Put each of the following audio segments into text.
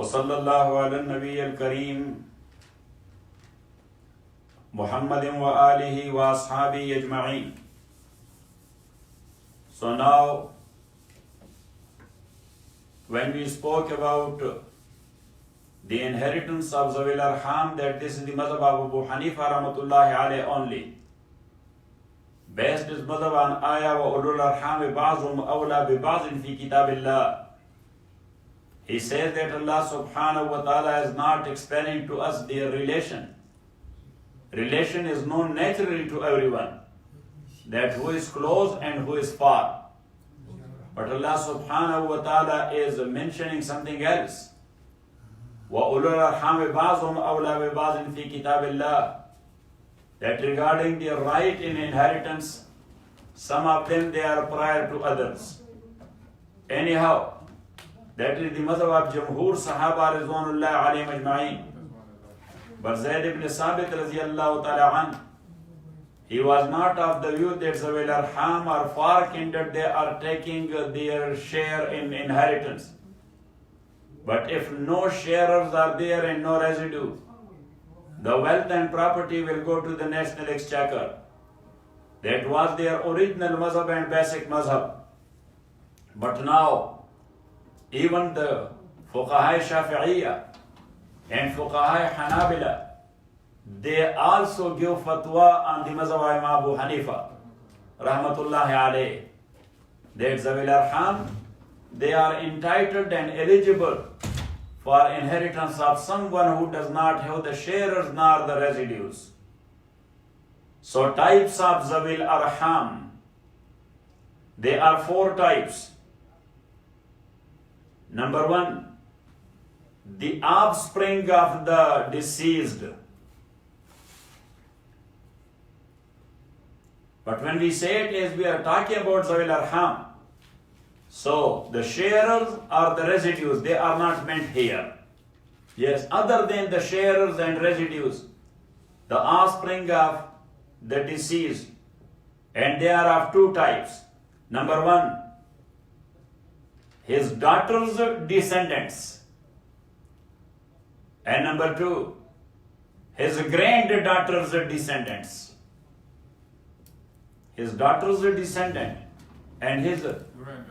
وصلى الله على النبي الكريم محمد وآله وأصحابه أجمعين. So now, when we spoke about the inheritance of Zawil Arham, that this is the madhab of Abu Hanifa rahmatullahi alayhi only. Based his madhab on ayah wa ulul arham ba'zhum awla bi ba'zhin fi kitabillah. He says that Allah subhanahu wa ta'ala is not explaining to us their relation. Relation is known naturally to everyone, that who is close and who is far. But Allah subhanahu wa ta'ala is mentioning something else. وَأُولُو الْأَرْحَامِ بَعْضُهُمْ أَوْلَى بِبَعْضٍ فِي كِتَابِ اللَّهِ. That regarding their right in inheritance, some of them they are prior to others. Anyhow, that is the madhab of Jamhur Sahaba Rizwanullah alayhim ajma'in. But Zayd ibn Sabit radiyallahu ta'ala an, he was not of the view that Zawil Arham or far kindred, they are taking their share in inheritance. But if no sharers are there and no residue, the wealth and property will go to the national exchequer. That was their original mazhab and basic mazhab. But now, even the Fuqahai Shafi'iyya and Fuqahai Hanabila, they also give fatwa on the mazhab of Imam Abu Hanifa rahmatullahi alayhi, that Zawil Arham, they are entitled and eligible for inheritance of someone who does not have the sharers nor the residues. So types of Zawil Arham, they are 4 types. Number 1, the offspring of the deceased. But when we say it as we are talking about Zawil Arham, so the sharers or the residues, they are not meant here. Yes, other than the sharers and residues, the offspring of the deceased, and they are of 2 types. Number 1, his daughter's descendants. And number 2, his granddaughter's descendants. His daughter's descendant and his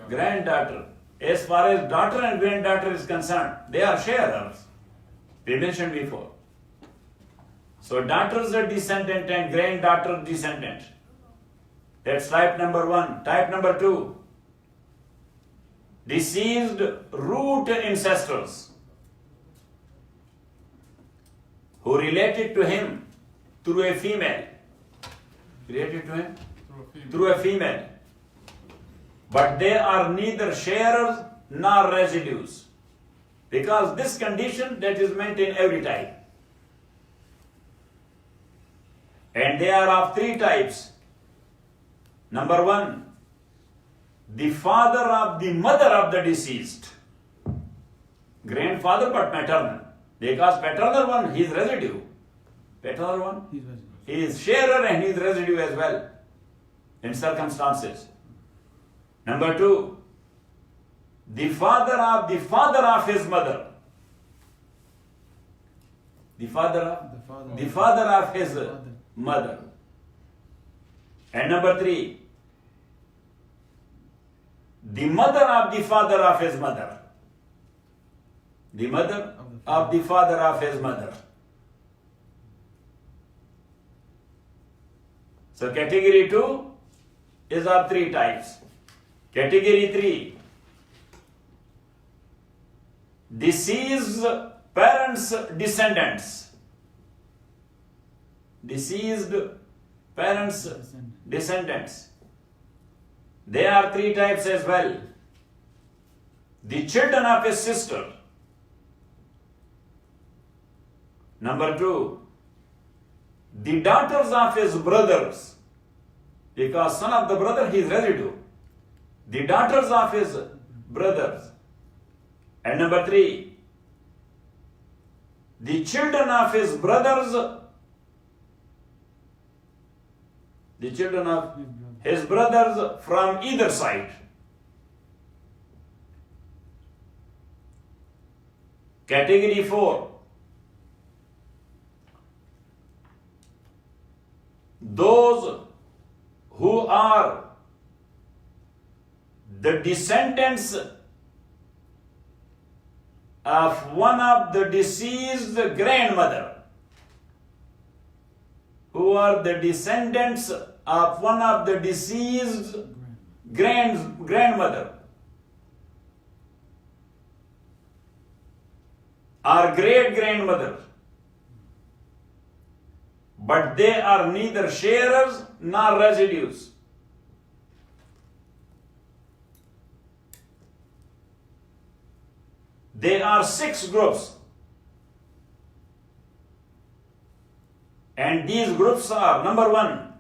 granddaughter. As far as daughter and granddaughter is concerned, they are sharers. We mentioned before. So daughter's descendant and granddaughter descendant. That's type number 1. Type number 2, deceased root ancestors who related to him through a female. Related to him through a female. But they are neither sharers nor residues. Because this condition that is meant in every type. And they are of 3 types. Number 1, the father of the mother of the deceased. Grandfather but maternal. Because paternal one, he is residue. Paternal one, he is sharer and he is residue as well in circumstances. Number 2, the father of his mother. The father of his mother. And number 3, the mother of the father of his mother. The mother of the father of his mother. So category 2 is of 3 types. Category 3, deceased parents' descendants. Deceased parents' descendants. They are 3 types as well. The children of his sister. Number 2, the daughters of his brothers. Because son of the brother, he is residue. The daughters of his brothers. And number 3, the children of his brothers, the children of his brothers from either side. Category 4. Those who are the descendants of one of the deceased grandmother. Who are the descendants of one of the deceased grandmother or great grandmother, but they are neither sharers nor residues. There are 6 groups, and these groups are: number 1,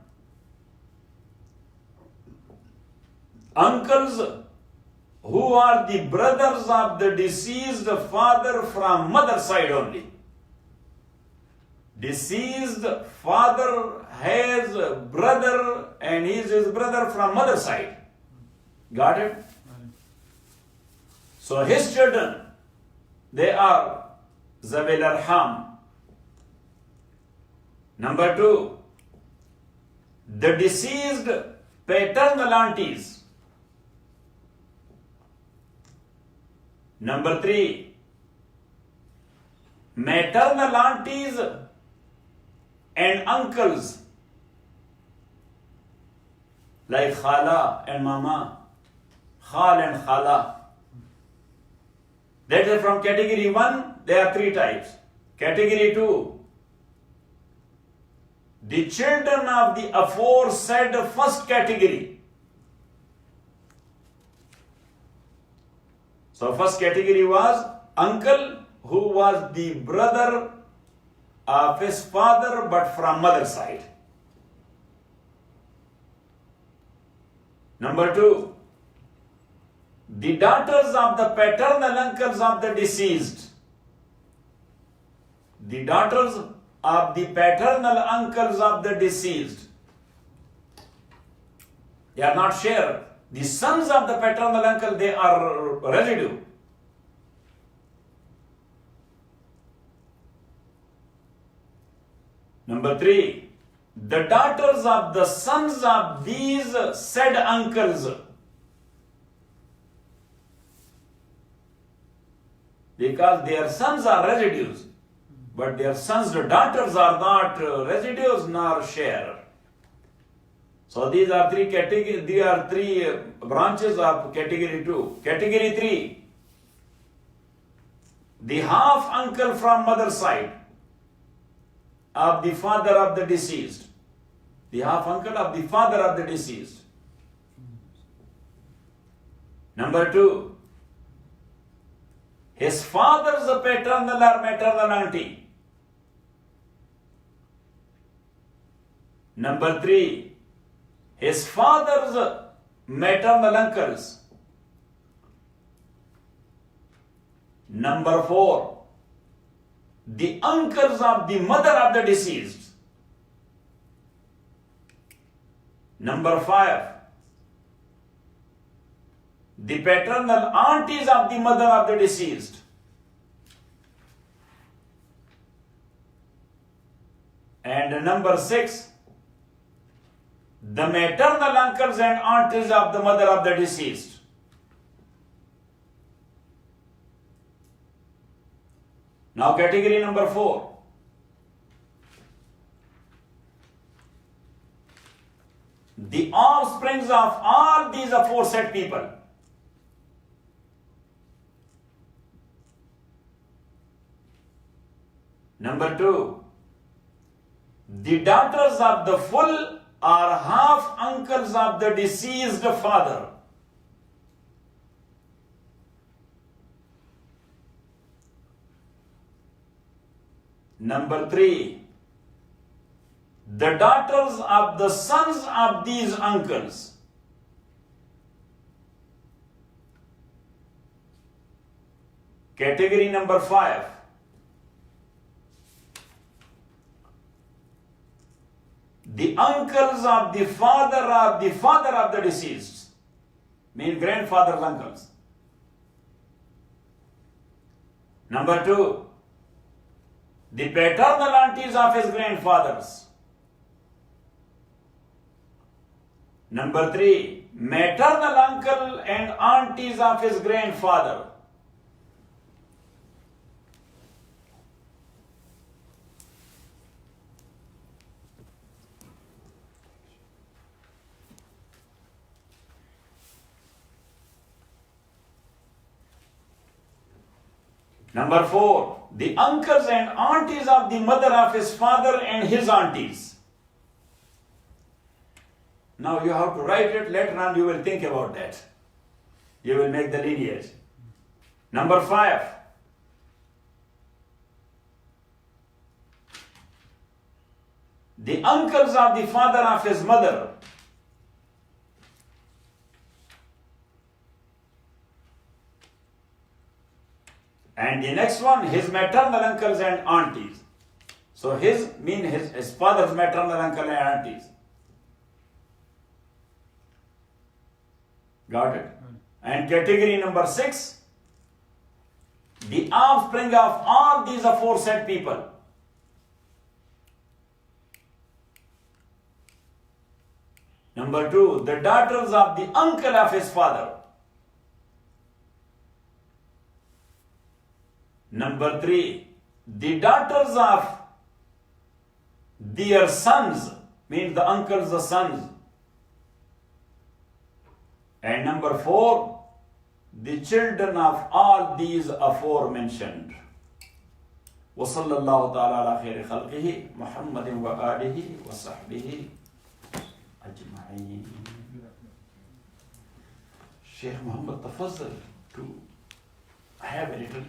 uncles who are the brothers of the deceased father from mother side only. Deceased father has a brother and he is his brother from mother side. Got it? So his children, they are Zawil Arham. Number 2, the deceased paternal aunties. Number 3, maternal aunties and uncles like Khala and Mama, Khal and Khala. That is from category 1, there are 3 types. Category 2, the children of the aforesaid first category. So first category was uncle who was the brother of his father but from mother side. Number 2, the daughters of the paternal uncles of the deceased. The daughters of the paternal uncles of the deceased, they are not shared. The sons of the paternal uncle, they are residue. Number 3, the daughters of the sons of these said uncles, because their sons are residues, but their sons' daughters are not residues nor share. So these are 3 categories. These are 3 branches of category 2. Category 3, the half uncle from mother side of the father of the deceased. The half uncle of the father of the deceased. Number 2, his father's paternal or maternal auntie. Number 3, his father's maternal uncles. Number 4, the uncles of the mother of the deceased. Number 5, the paternal aunties of the mother of the deceased. And number 6, the maternal uncles and aunties of the mother of the deceased. Now category number 4. The offsprings of all these aforesaid people. Number 2, the daughters of the full or half uncles of the deceased father. Number 3, the daughters of the sons of these uncles. Category number 5, the uncles of the father of the deceased, mean grandfather's uncles. Number 2, the paternal aunties of his grandfathers. Number 3, maternal uncle and aunties of his grandfather. Number 4, the uncles and aunties of the mother of his father and his aunties. Now you have to write it, later on you will think about that. You will make the lineage. Number 5, the uncles of the father of his mother. And the next one, his maternal uncles and aunties. So his father's maternal uncle and aunties. Got it? And category number 6, the offspring of all these aforesaid people. Number 2, the daughters of the uncle of his father. Number 3, the daughters of their sons, means the uncles, the sons. And number 4, the children of all these aforementioned. وصلى الله تعالى على خير خلقه محمد وآله وصحبه أجمعين. Sheikh Muhammad Tafazzal to have a little